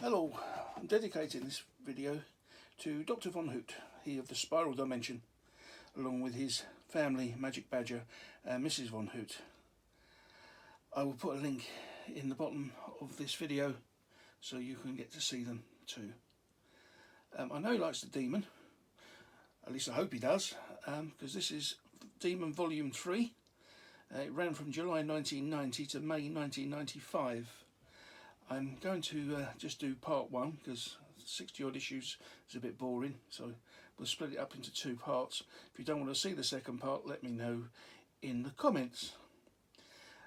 Hello, I'm dedicating this video to Dr. Von Hoot, he of the Spiral Dimension, along with his family Magic Badger and Mrs. Von Hoot. I will put a link in the bottom of this video so you can get to see them too. I know he likes the Demon, at least I hope he does, because this is Demon Volume 3. It ran from July 1990 to May 1995. I'm going to just do part 1 because 60 odd issues is a bit boring, so we'll split it up into 2 parts. If you don't want to see the second part, let me know in the comments.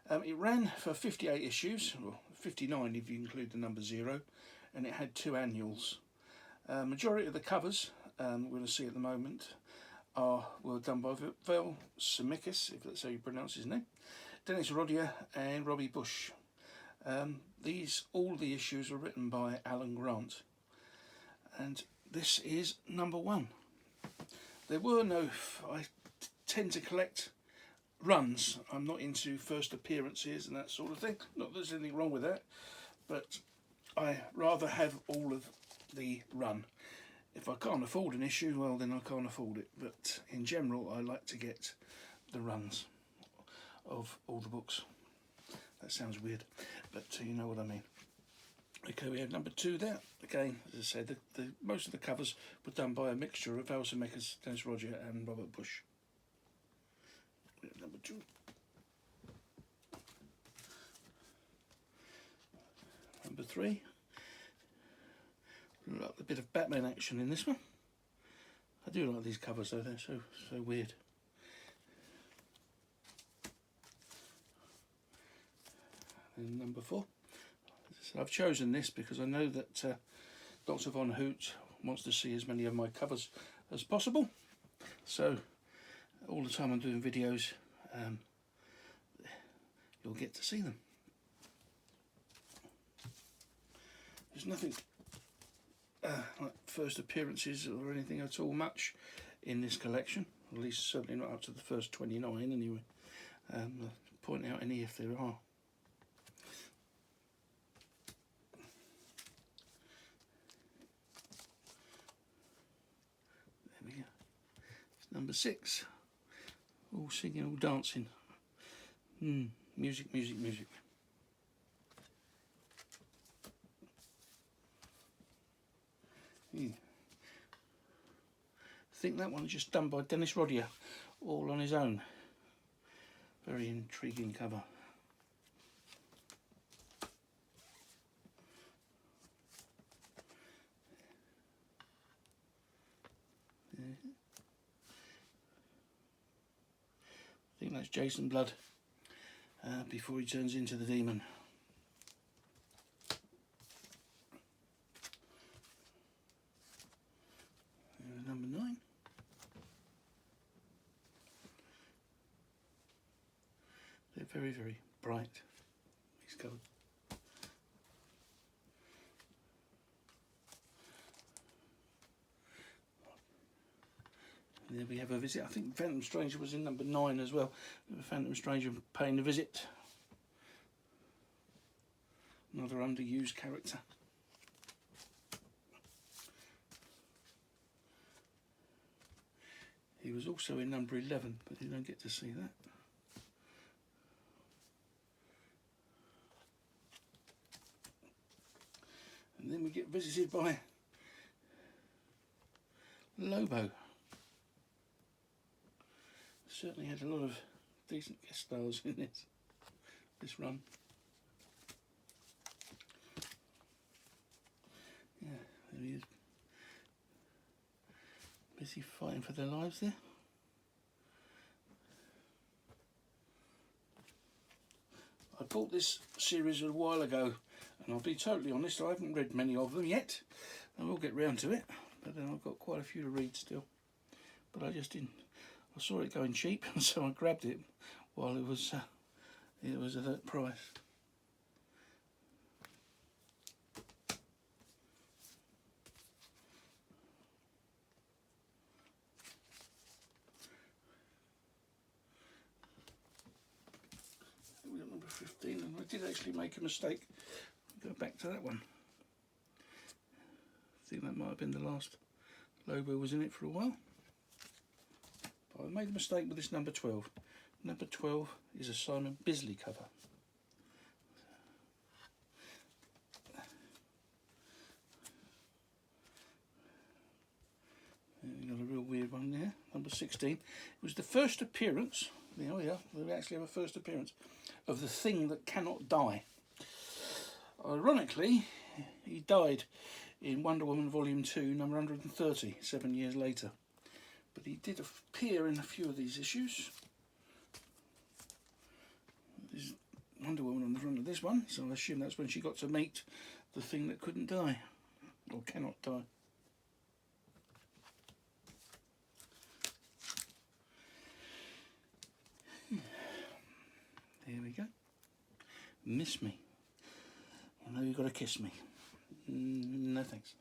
It ran for 58 issues, well 59 if you include the number 0, and it had 2 annuals. Majority of the covers we're going to see at the moment were done by Vel Semikis, if that's how you pronounce his name, Dennis Rodier and Robbie Bush. All the issues were written by Alan Grant, and this is number 1. There were no, I tend to collect runs. I'm not into first appearances and that sort of thing. Not that there's anything wrong with that, but I rather have all of the run. If I can't afford an issue, well then I can't afford it, but in general I like to get the runs of all the books. That sounds weird, but you know what I mean. Okay, we have number 2 there. Again, as I said, most of the covers were done by a mixture of Vel Semikis, Dennis Rodier and Robert Bush. We have number 2. Number 3. A bit of Batman action in this one. I do like these covers though, they're so weird. And number 4. So I've chosen this because I know that Dr. Von Hoot wants to see as many of my covers as possible. So all the time I'm doing videos, you'll get to see them. There's nothing like first appearances or anything at all much in this collection, at least certainly not up to the first 29 anyway. I'll point out any if there are. There we go. It's number 6. All singing, all dancing. Music, music, music. I think that one's just done by Dennis Rodier, all on his own. Very intriguing cover. I think that's Jason Blood before he turns into the Demon. Number 9. They're very, very bright, these colours. And there we have a visit. I think Phantom Stranger was in number 9 as well. Phantom Stranger paying a visit. Another underused character. He was also in number 11, but you don't get to see that. And then we get visited by Lobo. Certainly had a lot of decent guest stars in this run. Yeah, there he is. Busy fighting for their lives there. I bought this series a while ago, and I'll be totally honest, I haven't read many of them yet. I will get round to it, but then I've got quite a few to read still. But I just didn't. I saw it going cheap, so I grabbed it while it was at that price. Number 15, and I did actually make a mistake. Go back to that one. think that might have been the last Lobo was in it for a while. But I made a mistake with this number 12. Number 12 is a Simon Bisley cover. We've got a real weird one there, number 16. It was the first appearance, oh yeah, we actually have a first appearance, of the thing that cannot die. Ironically, he died in Wonder Woman Volume 2, number 130, 7 years later. But he did appear in a few of these issues. There's Wonder Woman on the front of this one, so I assume that's when she got to meet the thing that couldn't die, or cannot die. There we go. Miss me. You know you've got to kiss me. No thanks.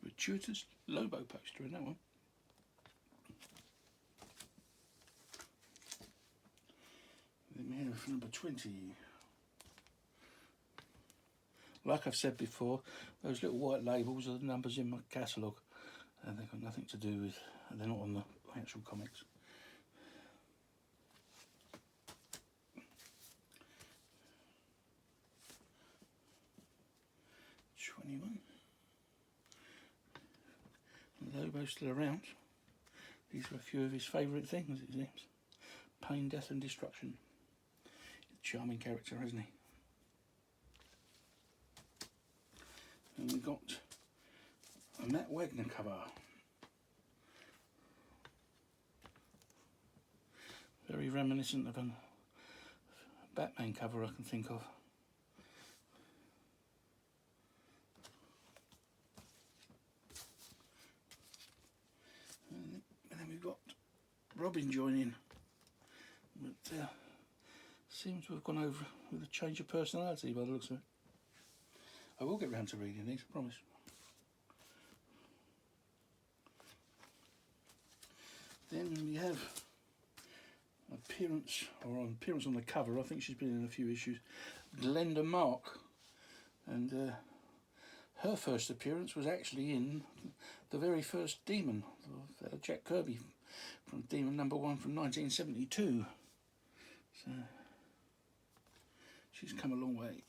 Gratuitous Lobo poster in that one. Then we have number 20. Like I've said before, those little white labels are the numbers in my catalogue, and they've got nothing to do with, they're not on the actual comics. Lobo's still around. These are a few of his favourite things, it seems. Pain, death and destruction. Charming character, hasn't he? And we've got a Matt Wagner cover. Very reminiscent of a Batman cover I can think of. And then we've got Robin joining. But seems to have gone over with a change of personality by the looks of it. I will get round to reading these, I promise. Then we have appearance on the cover. I think she's been in a few issues. Glenda Mark, and her first appearance was actually in the very first Demon of Jack Kirby, from Demon number 1 from 1972. So she's come a long way.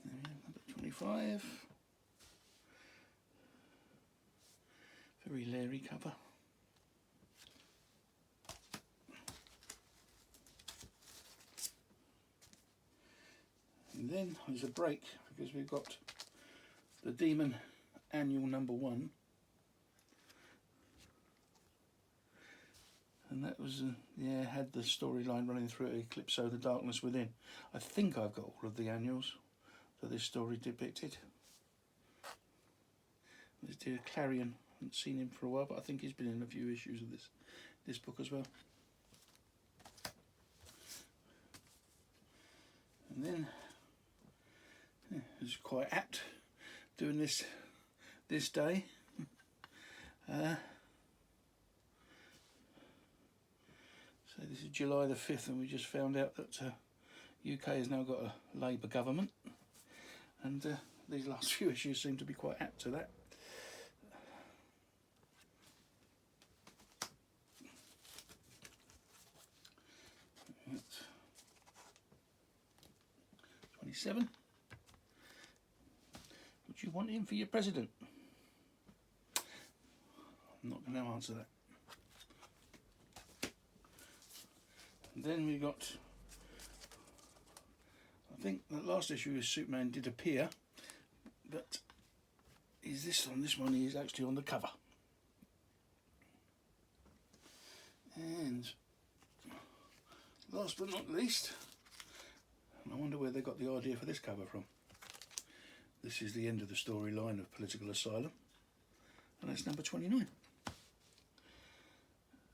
Number 25. Very Larry cover. And then there's a break because we've got the Demon Annual number 1. And that was, yeah, had the storyline running through it, Eclipso, the Darkness Within. I think I've got all of the annuals that this story depicted. There's dear Clarion. I haven't seen him for a while, but I think he's been in a few issues of this book as well. And then, yeah, it's quite apt doing this day. So this is July the 5th, and we just found out that UK has now got a Labour government, and these last few issues seem to be quite apt to that. That's 27. Would you want him for your president? I'm not going to answer that. Then we got, I think the last issue is Superman did appear, but is this on this one? He is actually on the cover. And last but not least, I wonder where they got the idea for this cover from. This is the end of the storyline of Political Asylum, and that's number 29.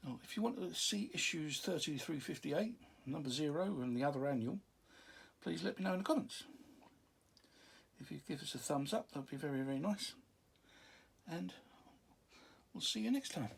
Oh, if you want to see issues 30 through 58, number 0 and the other annual, please let me know in the comments. If you give us a thumbs up, that would be very, very nice. And we'll see you next time.